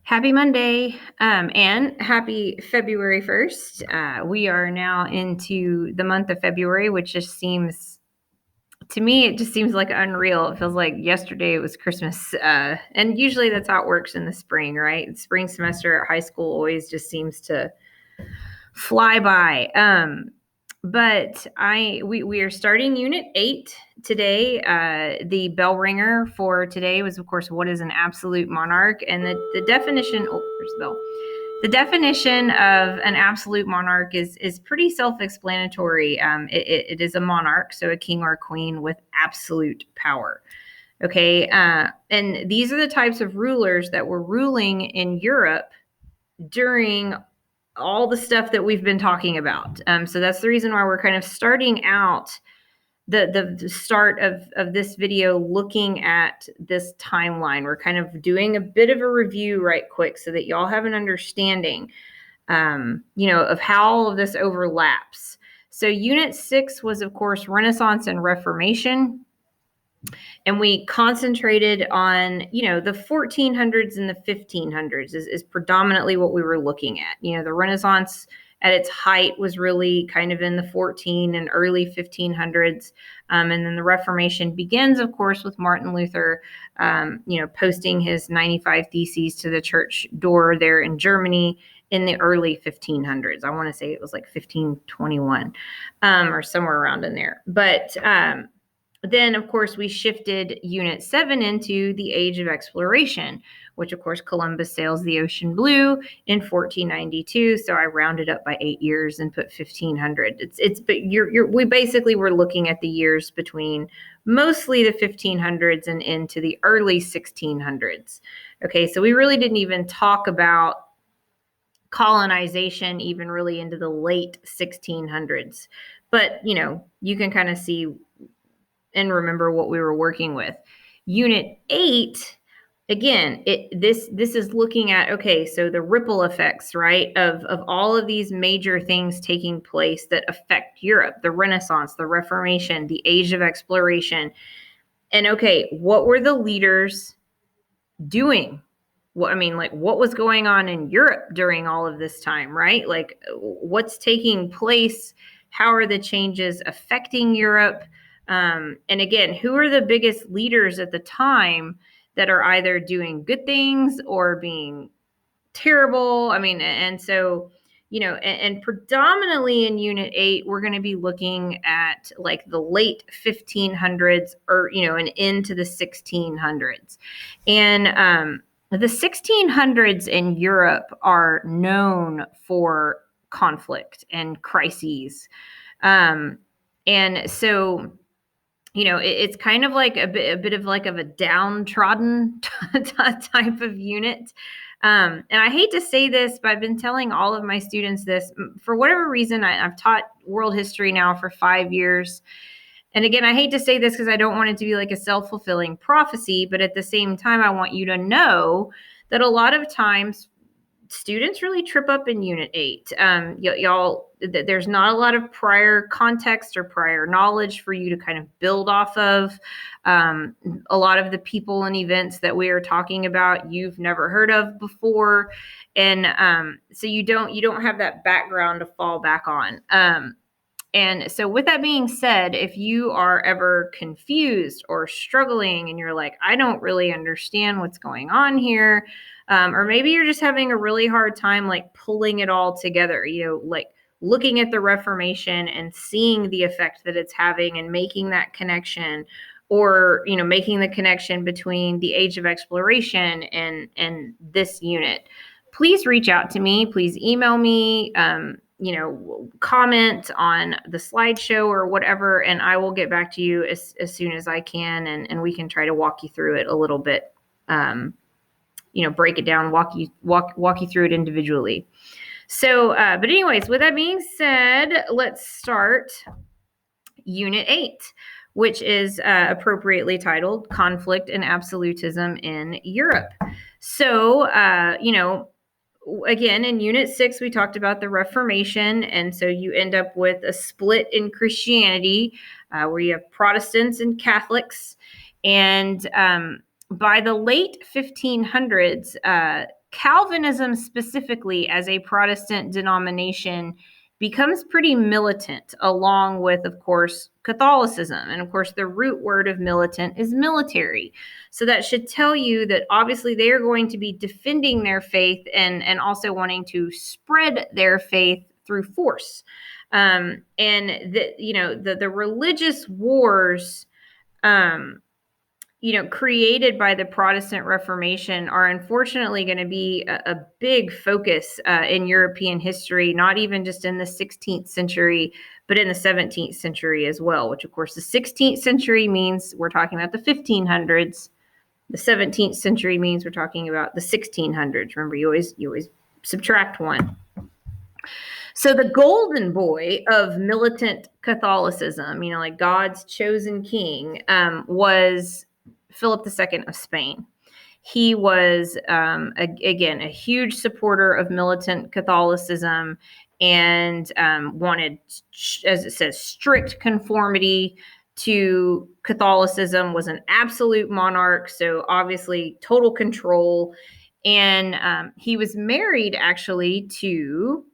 Happy Monday, and happy February 1st. We are now into the month of February, which just seems, to me, it just seems like unreal. It feels like yesterday it was Christmas. And usually that's how it works in the spring, right? The spring semester at high school always just seems to fly by. But we are starting Unit 8 today. The bell ringer for today was, of course, what is an absolute monarch? And the definition, there's the bell. The definition of an absolute monarch is pretty self-explanatory. It is a monarch, so a king or a queen with absolute power. Okay, and these are the types of rulers that were ruling in Europe during all the stuff that we've been talking about. So that's the reason why we're kind of starting out the start of this video looking at this timeline. We're kind of doing a bit of a review right quick so that y'all have an understanding, of how all of this overlaps. So Unit 6 was, of course, Renaissance and Reformation. And we concentrated on, the 1400s and the 1500s is predominantly what we were looking at. The Renaissance at its height was really kind of in the 14 and early 1500s. And then the Reformation begins, of course, with Martin Luther, posting his 95 Theses to the church door there in Germany in the early 1500s. I want to say it was like 1521, or somewhere around in there. But then, of course, we shifted Unit 7 into the Age of Exploration, which, of course, Columbus sails the ocean blue in 1492. So I rounded up by 8 years and put 1500. We basically were looking at the years between mostly the 1500s and into the early 1600s. Okay, so we really didn't even talk about colonization even really into the late 1600s. But, you can kind of see and remember what we were working with. Unit 8, again, this is looking at, okay, so the ripple effects, right, of all of these major things taking place that affect Europe, the Renaissance, the Reformation, the Age of Exploration. And okay, what were the leaders doing? What was going on in Europe during all of this time, right? Like, what's taking place? How are the changes affecting Europe? And again, who are the biggest leaders at the time that are either doing good things or being terrible? And so, and predominantly in Unit 8, we're going to be looking at like the late 1500s or, and into the 1600s. And the 1600s in Europe are known for conflict and crises. And so, it's kind of like a bit of like of a downtrodden type of unit. And I hate to say this, but I've been telling all of my students this. For whatever reason, I've taught world history now for 5 years. And again, I hate to say this because I don't want it to be like a self-fulfilling prophecy, but at the same time, I want you to know that a lot of times students really trip up in Unit 8. There's not a lot of prior context or prior knowledge for you to kind of build off of. A lot of the people and events that we are talking about, you've never heard of before. And so you don't have that background to fall back on. And so with that being said, if you are ever confused or struggling and you're like, I don't really understand what's going on here, or maybe you're just having a really hard time like pulling it all together, like looking at the Reformation and seeing the effect that it's having and making that connection, or, making the connection between the Age of Exploration and this unit, please reach out to me. Please email me, comment on the slideshow or whatever, and I will get back to you as soon as I can, and we can try to walk you through it a little bit, break it down, walk you through it individually. So, but anyways, with that being said, let's start Unit 8, which is appropriately titled Conflict and Absolutism in Europe. So, again, in Unit 6, we talked about the Reformation, and so you end up with a split in Christianity, where you have Protestants and Catholics. And by the late 1500s, Calvinism specifically as a Protestant denomination becomes pretty militant, along with, of course, Catholicism. And of course, the root word of militant is military. So that should tell you that obviously they are going to be defending their faith and also wanting to spread their faith through force. And the religious wars, created by the Protestant Reformation are unfortunately going to be a big focus in European history, not even just in the 16th century, but in the 17th century as well, which of course the 16th century means we're talking about the 1500s. The 17th century means we're talking about the 1600s. Remember, you always subtract one. So the golden boy of militant Catholicism, like God's chosen king, was Philip II of Spain. He was, again, a huge supporter of militant Catholicism and wanted, as it says, strict conformity to Catholicism, was an absolute monarch, so obviously total control. And he was married actually to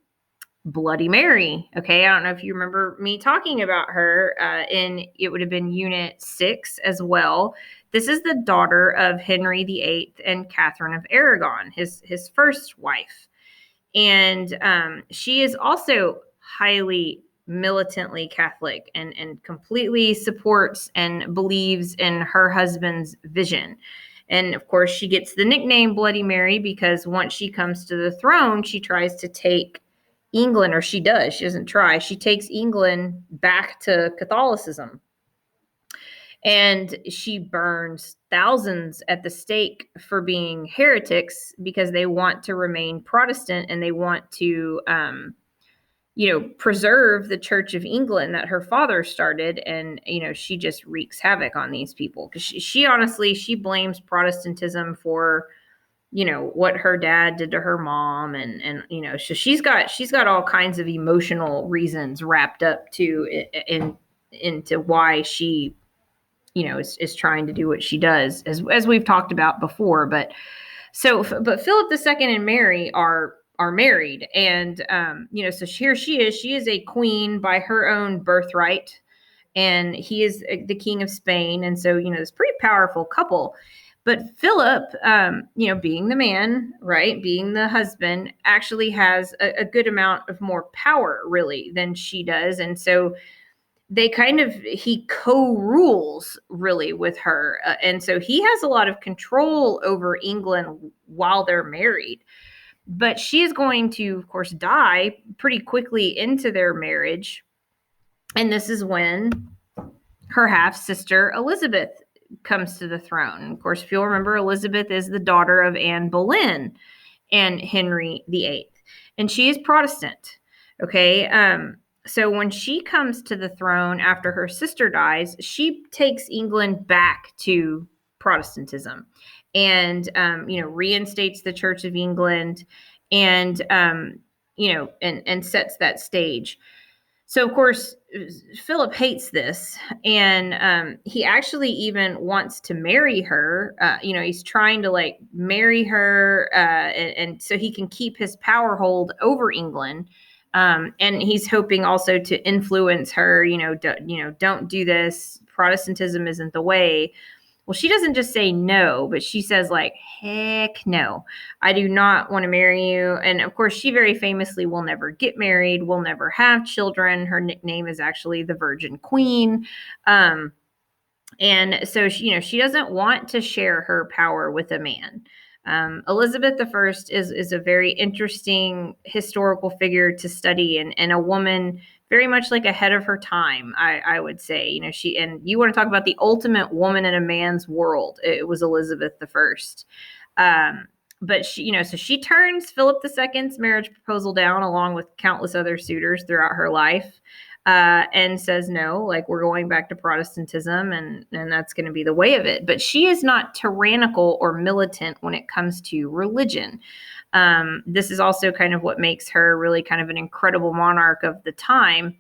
Bloody Mary. Okay, I don't know if you remember me talking about her it would have been Unit 6 as well. This is the daughter of Henry VIII and Catherine of Aragon, his first wife. And she is also highly militantly Catholic and completely supports and believes in her husband's vision. And of course, she gets the nickname Bloody Mary because once she comes to the throne, she tries to take England, or she doesn't try, she takes England back to Catholicism. And she burns thousands at the stake for being heretics because they want to remain Protestant and they want to, preserve the Church of England that her father started. And, she just wreaks havoc on these people because she honestly, she blames Protestantism for what her dad did to her mom, and so she's got all kinds of emotional reasons wrapped up into why she is trying to do what she does, as we've talked about before. But Philip II and Mary are married, and so here she is a queen by her own birthright, and he is the king of Spain, and so this pretty powerful couple. But Philip, being the man, right, being the husband, actually has a good amount of more power, really, than she does. And so he co-rules, really, with her. And so he has a lot of control over England while they're married. But she is going to, of course, die pretty quickly into their marriage. And this is when her half-sister, Elizabeth, comes to the throne. Of course, if you'll remember, Elizabeth is the daughter of Anne Boleyn and Henry VIII, and she is Protestant. Okay, so when she comes to the throne after her sister dies, she takes England back to Protestantism, and reinstates the Church of England, and and sets that stage. So, of course, Philip hates this, and he actually even wants to marry her. He's trying to marry her, and so he can keep his power hold over England. And he's hoping also to influence her. Don't do this. Protestantism isn't the way. Well, she doesn't just say no, but she says heck no, I do not want to marry you. And of course, she very famously will never get married, will never have children. Her nickname is actually the Virgin Queen. And so she doesn't want to share her power with a man. Elizabeth I is a very interesting historical figure to study, and a woman very much ahead of her time, I would say. You want to talk about the ultimate woman in a man's world. It was Elizabeth I. But so she turns Philip II's marriage proposal down, along with countless other suitors throughout her life, and says, no, we're going back to Protestantism, and that's going to be the way of it. But she is not tyrannical or militant when it comes to religion. This is also kind of what makes her really kind of an incredible monarch of the time.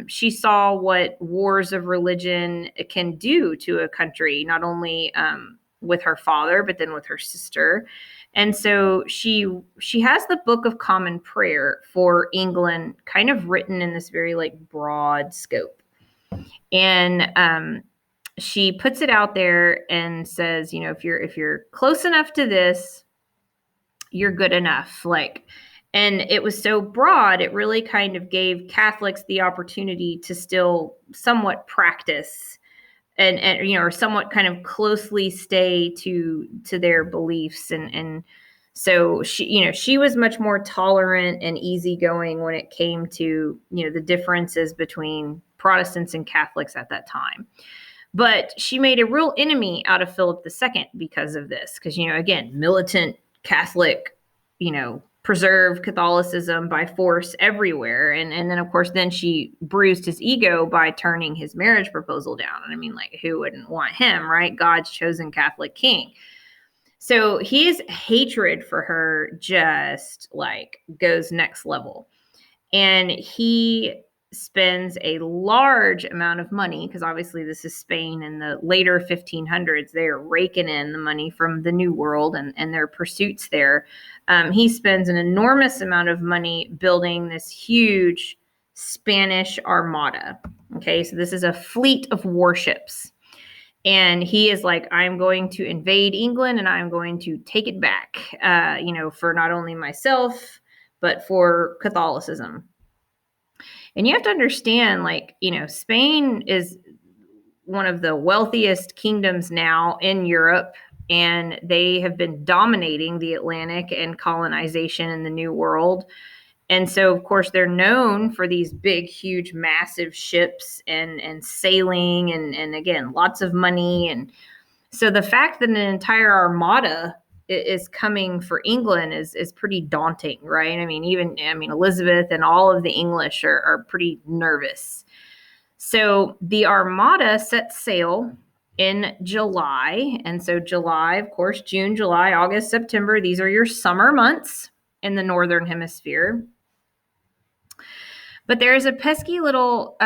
She saw what wars of religion can do to a country, not only with her father, but then with her sister. And so she has the Book of Common Prayer for England kind of written in this very like broad scope. And she puts it out there and says, if you're close enough to this, you're good enough. Like, and it was so broad, it really kind of gave Catholics the opportunity to still somewhat practice and or somewhat kind of closely stay to their beliefs. And so she was much more tolerant and easygoing when it came to the differences between Protestants and Catholics at that time. But she made a real enemy out of Philip II because of this, because again, militant Catholic, preserved Catholicism by force everywhere. And then of course then she bruised his ego by turning his marriage proposal down. And I mean, like, who wouldn't want him, right? God's chosen Catholic king. So his hatred for her just like goes next level. And he spends a large amount of money, because obviously this is Spain in the later 1500s. They are raking in the money from the New World and their pursuits there. He spends an enormous amount of money building this huge Spanish armada. Okay, so this is a fleet of warships. And he is like, I'm going to invade England and I'm going to take it back, for not only myself, but for Catholicism. And you have to understand, like, Spain is one of the wealthiest kingdoms now in Europe, and they have been dominating the Atlantic and colonization in the New World. And so, of course, they're known for these big, huge, massive ships and sailing and again, lots of money. And so the fact that an entire armada is coming for England is pretty daunting, right? I mean, Elizabeth and all of the English are pretty nervous. So the armada sets sail in July. And so July, of course, June, July, August, September, these are your summer months in the Northern Hemisphere. But there is a pesky little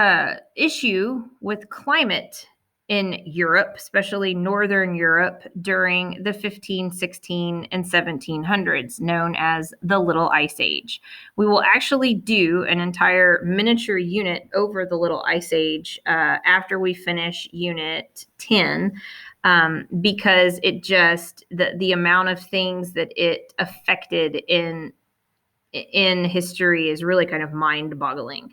issue with climate in Europe, especially Northern Europe, during the 15, 16, and 1700s, known as the Little Ice Age. We will actually do an entire miniature unit over the Little Ice Age after we finish Unit 10, because it just, the amount of things that it affected in history is really kind of mind-boggling.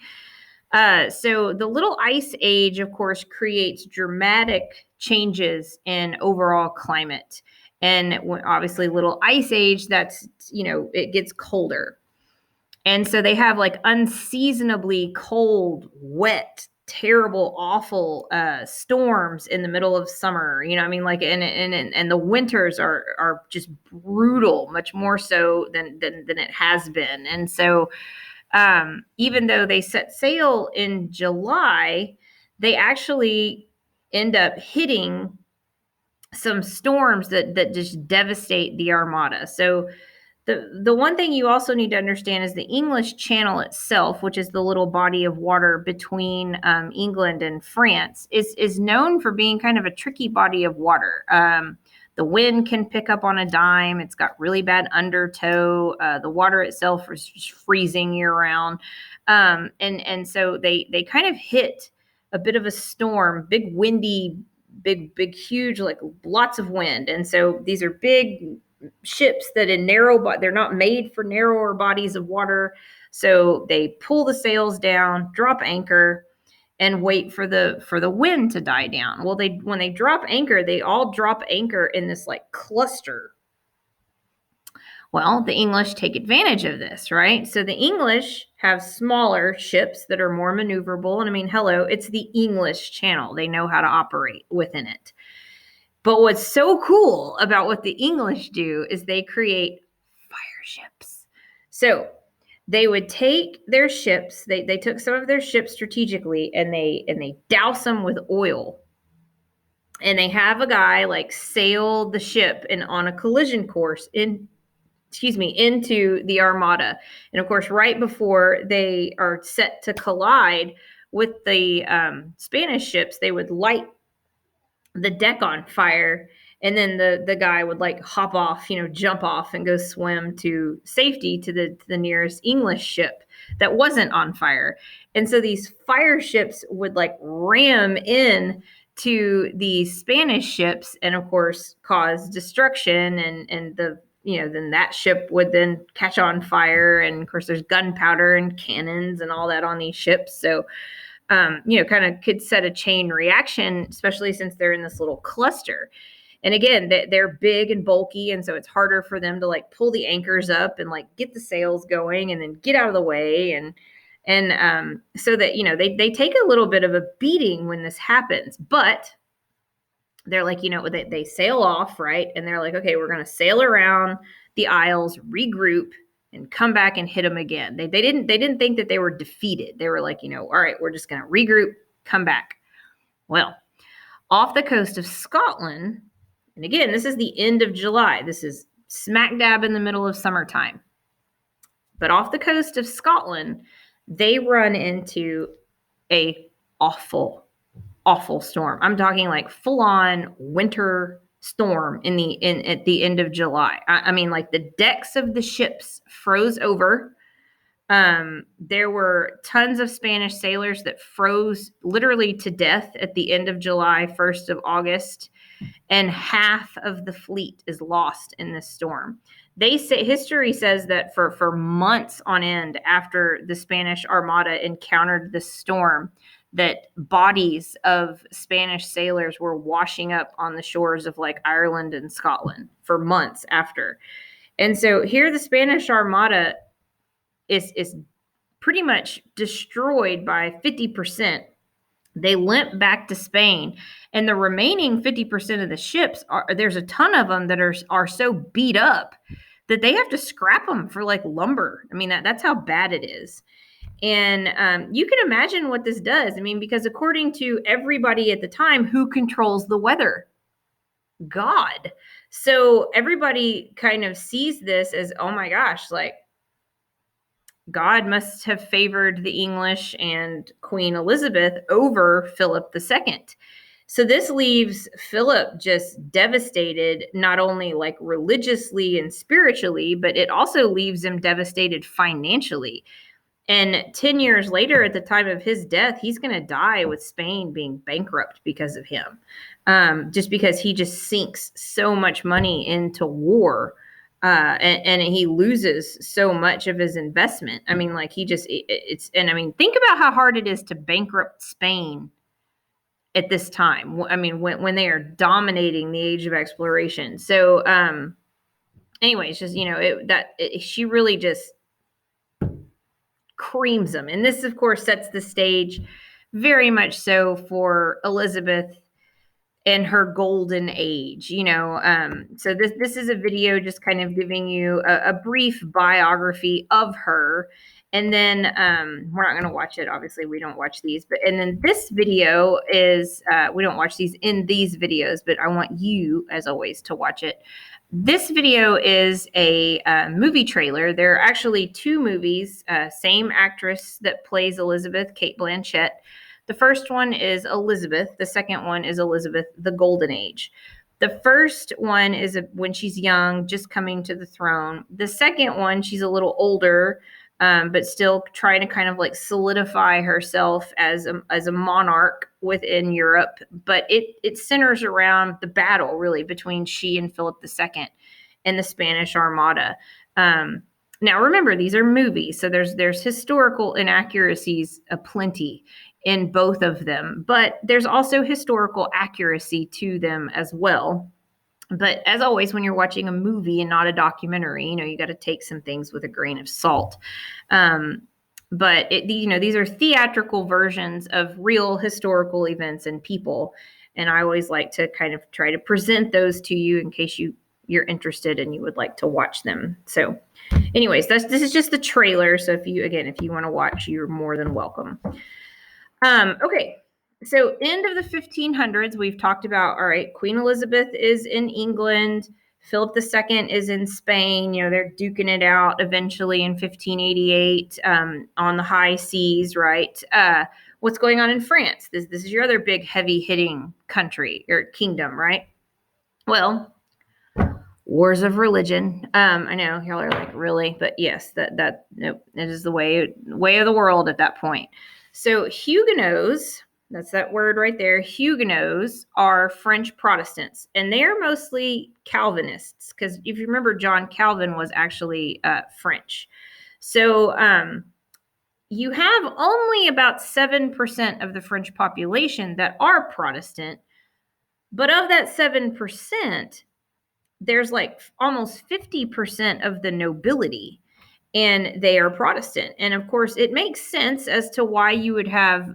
So the Little Ice Age, of course, creates dramatic changes in overall climate. And obviously, Little Ice Age, that's, it gets colder. And so they have like unseasonably cold, wet, terrible, awful storms in the middle of summer. And the winters are just brutal, much more so than it has been. And so even though they set sail in July, they actually end up hitting some storms that just devastate the armada. So the one thing you also need to understand is the English Channel itself, which is the little body of water between England and France, is known for being kind of a tricky body of water. The wind can pick up on a dime. It's got really bad undertow. The water itself is just freezing year round. And so they kind of hit a bit of a storm, big windy, big, huge, like lots of wind. And so these are big ships that they're not made for narrower bodies of water. So they pull the sails down, drop anchor, and wait for the wind to die down. Well, when they drop anchor, they all drop anchor in this like cluster. Well, the English take advantage of this, right? So the English have smaller ships that are more maneuverable. And I mean, hello, it's the English Channel. They know how to operate within it. But what's so cool about what the English do is they create fire ships. So they would take their ships, they took some of their ships strategically and they douse them with oil. And they have a guy like sail the ship on a collision course into the armada. And of course, right before they are set to collide with the Spanish ships, they would light the deck on fire And then the guy would like hop off, jump off and go swim to safety to the nearest English ship that wasn't on fire. And so these fire ships would like ram in to these Spanish ships and of course cause destruction, and then that ship would then catch on fire, and of course there's gunpowder and cannons and all that on these ships. So kind of could set a chain reaction, especially since they're in this little cluster. And again, they're big and bulky, and so it's harder for them to like pull the anchors up and like get the sails going and then get out of the way. And so that, they take a little bit of a beating when this happens, but they're like, they sail off, right? And they're like, okay, we're going to sail around the Isles, regroup, and come back and hit them again. They didn't think that they were defeated. They were like, all right, we're just going to regroup, come back. Well, off the coast of Scotland, and again, this is the end of July. This is smack dab in the middle of summertime. But off the coast of Scotland, they run into a awful storm. I'm talking like full on winter storm at the end of July. I mean, like the decks of the ships froze over. There were tons of Spanish sailors that froze literally to death at the end of July, 1st of August, and half of the fleet is lost in this storm. They say history says that for months on end after the Spanish Armada encountered the storm, that bodies of Spanish sailors were washing up on the shores of like Ireland and Scotland for months after. And so here the Spanish Armada is pretty much destroyed by 50%. They limp back to Spain, and the remaining 50% of the ships there's a ton of them that are so beat up that they have to scrap them for like lumber. I mean, that's how bad it is. And you can imagine what this does. I mean, because according to everybody at the time, who controls the weather? God. So everybody kind of sees this as, oh my gosh, like God must have favored the English and Queen Elizabeth over Philip II. So this leaves Philip just devastated, not only like religiously and spiritually, but it also leaves him devastated financially. And 10 years later, at the time of his death, he's going to die with Spain being bankrupt because of him, just because he just sinks so much money into war. And he loses so much of his investment. I mean, like think about how hard it is to bankrupt Spain at this time. I mean, when they are dominating the age of exploration. So, anyways, just, she really just creams them. And this, of course, sets the stage very much so for Elizabeth and her golden age, so this is a video just kind of giving you a brief biography of her. And then we're not going to watch it. Obviously, we don't watch these. And then this video is, we don't watch these in these videos, but I want you, as always, to watch it. This video is a movie trailer. There are actually two movies, same actress that plays Elizabeth, Cate Blanchett. The first one is Elizabeth. The second one is Elizabeth, the Golden Age. The first one is when she's young, just coming to the throne. The second one, she's a little older, but still trying to kind of like solidify herself as a monarch within Europe. But it centers around the battle, really, between she and Philip II and the Spanish Armada. Now, remember, these are movies, so there's historical inaccuracies aplenty in both of them, but there's also historical accuracy to them as well. But as always, when you're watching a movie and not a documentary, you got to take some things with a grain of salt. But these are theatrical versions of real historical events and people, and I always like to kind of try to present those to you in case you're interested and you would like to watch them. So, anyways, this is just the trailer. So if you want to watch, you're more than welcome. Okay, so end of the 1500s, we've talked about, all right, Queen Elizabeth is in England, Philip II is in Spain, they're duking it out eventually in 1588 on the high seas, right? What's going on in France? This is your other big heavy hitting country or kingdom, right? Well, wars of religion. I know y'all are like, really, but yes, that nope, it is the way of the world at that point. So Huguenots, that's that word right there. Huguenots are French Protestants, and they are mostly Calvinists because if you remember, John Calvin was actually French. So you have only about 7% of the French population that are Protestant, but of that 7%, there's like almost 50% of the nobility and they are Protestant. And of course, it makes sense as to why you would have,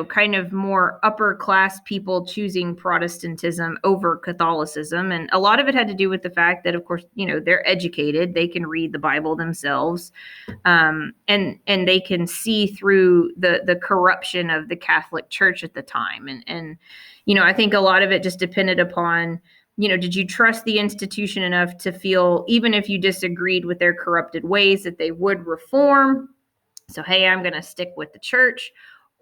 kind of more upper class people choosing Protestantism over Catholicism. And a lot of it had to do with the fact that, of course, they're educated, they can read the Bible themselves, and they can see through the corruption of the Catholic Church at the time. And I think a lot of it just depended upon, did you trust the institution enough to feel, even if you disagreed with their corrupted ways, that they would reform? So, hey, I'm going to stick with the church.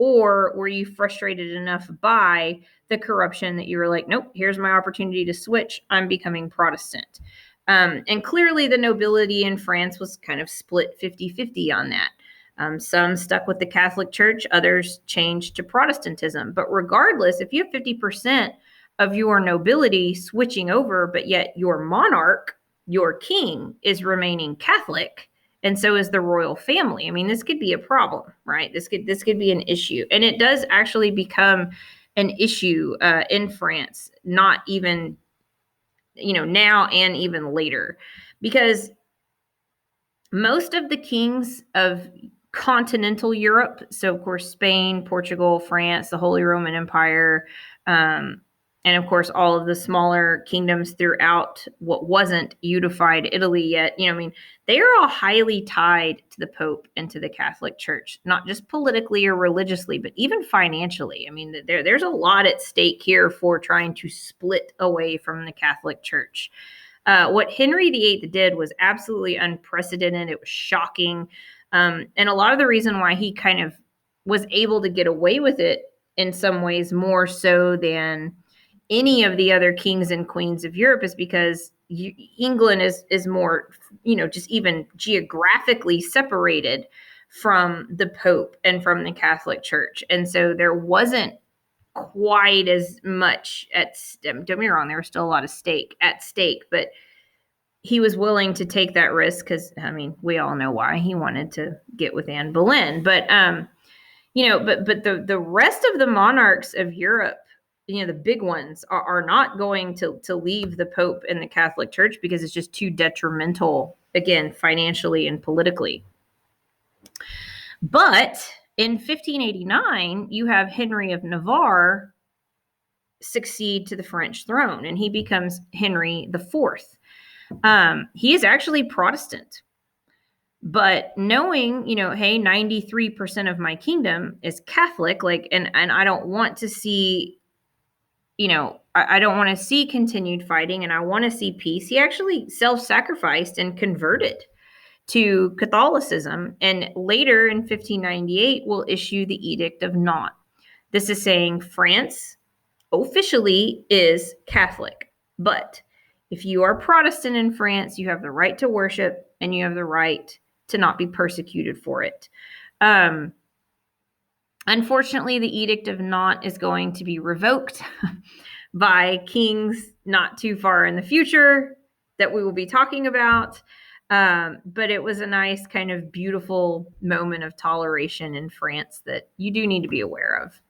Or were you frustrated enough by the corruption that you were like, nope, here's my opportunity to switch. I'm becoming Protestant. And clearly the nobility in France was kind of split 50-50 on that. Some stuck with the Catholic Church, others changed to Protestantism. But regardless, if you have 50% of your nobility switching over, but yet your monarch, your king, is remaining Catholic, and so is the royal family. I mean, this could be a problem, right? This could be an issue, and it does actually become an issue in France, not even now and even later, because most of the kings of continental Europe, so of course Spain, Portugal, France, the Holy Roman Empire, and of course all of the smaller kingdoms throughout what wasn't unified Italy yet, they are all highly tied to the Pope and to the Catholic Church, not just politically or religiously, but even financially. I mean, there's a lot at stake here for trying to split away from the Catholic Church. What Henry VIII did was absolutely unprecedented. It was shocking. And a lot of the reason why he kind of was able to get away with it in some ways more so than any of the other kings and queens of Europe is because England is more, just even geographically separated from the Pope and from the Catholic Church. And so there wasn't quite as much don't get me wrong, there was still a lot of at stake, but he was willing to take that risk because, we all know why. He wanted to get with Anne Boleyn. But but the rest of the monarchs of Europe, the big ones are not going to leave the Pope and the Catholic Church because it's just too detrimental, again, financially and politically. But in 1589, you have Henry of Navarre succeed to the French throne, and he becomes Henry IV. He is actually Protestant. But knowing, hey, 93% of my kingdom is Catholic, and I don't want to see, I don't want to see continued fighting, and I want to see peace. He actually self-sacrificed and converted to Catholicism, and later in 1598 will issue the Edict of Nantes. This is saying France officially is Catholic, but if you are Protestant in France, you have the right to worship and you have the right to not be persecuted for it. Unfortunately, the Edict of Nantes is going to be revoked by kings not too far in the future that we will be talking about. But it was a nice kind of beautiful moment of toleration in France that you do need to be aware of.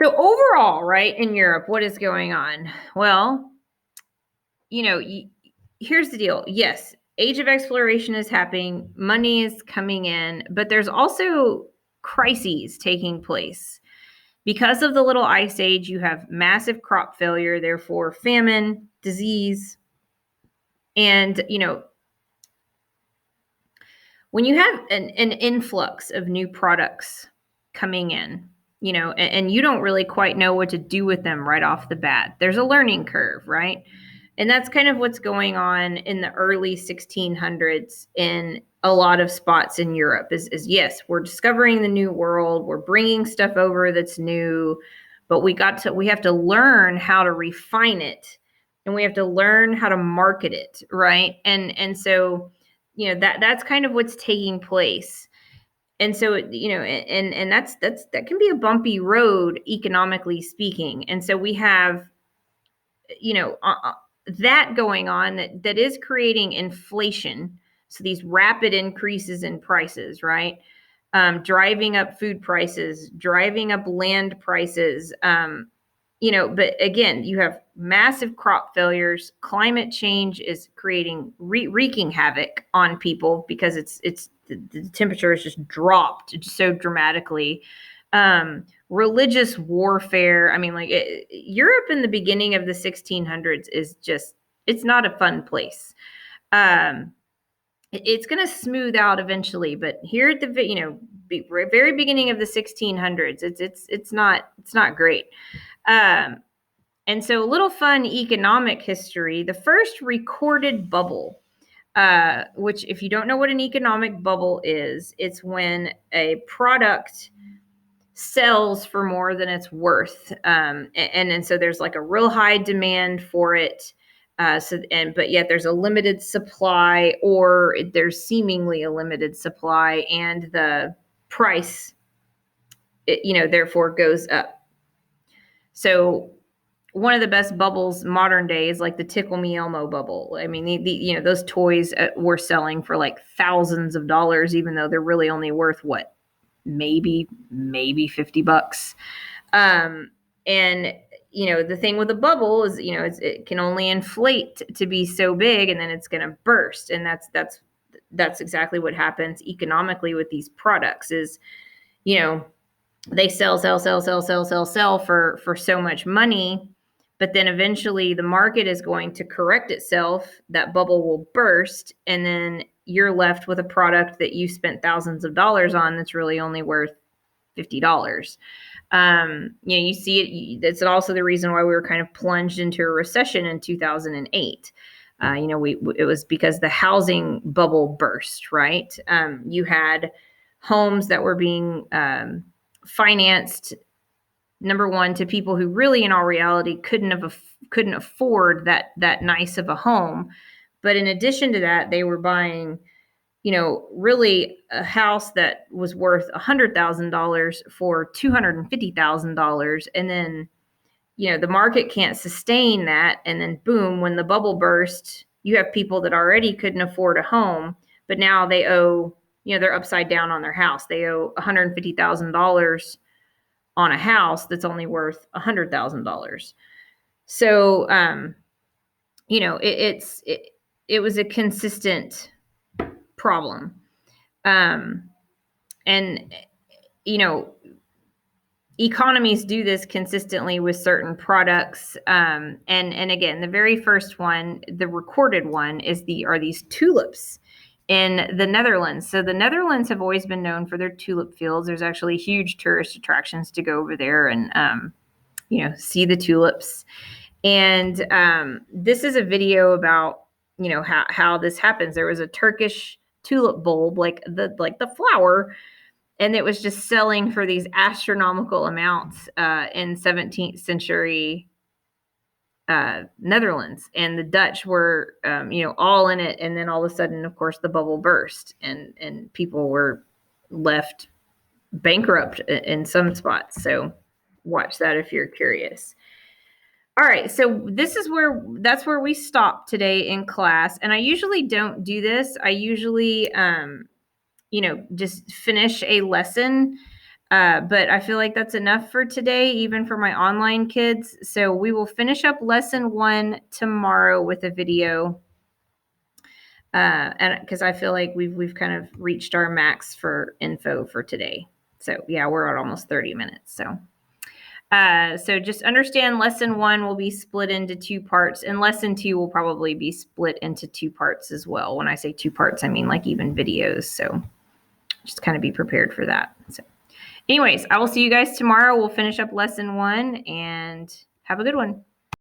So overall, right, in Europe, what is going on? Well, here's the deal. Yes, age of exploration is happening. Money is coming in, but there's also crises taking place. Because of the little ice age, you have massive crop failure, therefore famine, disease, and, when you have an influx of new products coming in, and you don't really quite know what to do with them right off the bat, there's a learning curve, right? And that's kind of what's going on in the early 1600s in a lot of spots in Europe is yes, we're discovering the new world. We're bringing stuff over that's new. but we have to learn how to refine it, and we have to learn how to market it, right? And so, that's kind of what's taking place. And so, and that can be a bumpy road economically speaking. And so we have, that going on that is creating inflation. So these rapid increases in prices, right? Driving up food prices, driving up land prices. But again, you have massive crop failures. Climate change is creating wreaking havoc on people because the temperature has just dropped so dramatically. Religious warfare. I mean, like Europe in the beginning of the 1600s is just, it's not a fun place. It's going to smooth out eventually, but here at the very beginning of the 1600s, it's not great. And so, a little fun economic history. The first recorded bubble, which, if you don't know what an economic bubble is, it's when a product sells for more than it's worth, and so there's like a real high demand for it. But yet there's a limited supply, or there's seemingly a limited supply, and the price, therefore goes up. So one of the best bubbles modern day is like the Tickle Me Elmo bubble. I mean, those toys were selling for like thousands of dollars, even though they're really only worth maybe $50. And the thing with a bubble is, it can only inflate to be so big, and then it's going to burst. And that's exactly what happens economically with these products is, they sell for so much money, but then eventually the market is going to correct itself. That bubble will burst, and then you're left with a product that you spent thousands of dollars on that's really only worth $50. You see it. That's also the reason why we were kind of plunged into a recession in 2008. It was because the housing bubble burst, right? You had homes that were being financed, number one, to people who really, in all reality, couldn't afford that nice of a home. But in addition to that, they were buying, really a house that was worth $100,000 for $250,000. And then, the market can't sustain that. And then boom, when the bubble burst, you have people that already couldn't afford a home, but now they owe, they're upside down on their house. They owe $150,000 on a house that's only worth $100,000. So, it was a consistent problem. And, economies do this consistently with certain products. And again, the very first one, the recorded one, are these tulips in the Netherlands. So the Netherlands have always been known for their tulip fields. There's actually huge tourist attractions to go over there and, see the tulips. And this is a video about, how this happens. There was a Turkish tulip bulb, like the flower, and it was just selling for these astronomical amounts in 17th century Netherlands. And the Dutch were, all in it. And then all of a sudden, of course, the bubble burst, and people were left bankrupt in some spots. So watch that if you're curious. All right, so that's where we stop today in class. And I usually don't do this. I usually, just finish a lesson. But I feel like that's enough for today, even for my online kids. So we will finish up lesson 1 tomorrow with a video. And because I feel like we've kind of reached our max for info for today. So yeah, we're at almost 30 minutes. So just understand lesson 1 will be split into 2 parts, and lesson 2 will probably be split into 2 parts as well. When I say 2 parts, I mean like even videos. So just kind of be prepared for that. So anyways, I will see you guys tomorrow. We'll finish up lesson 1, and have a good one.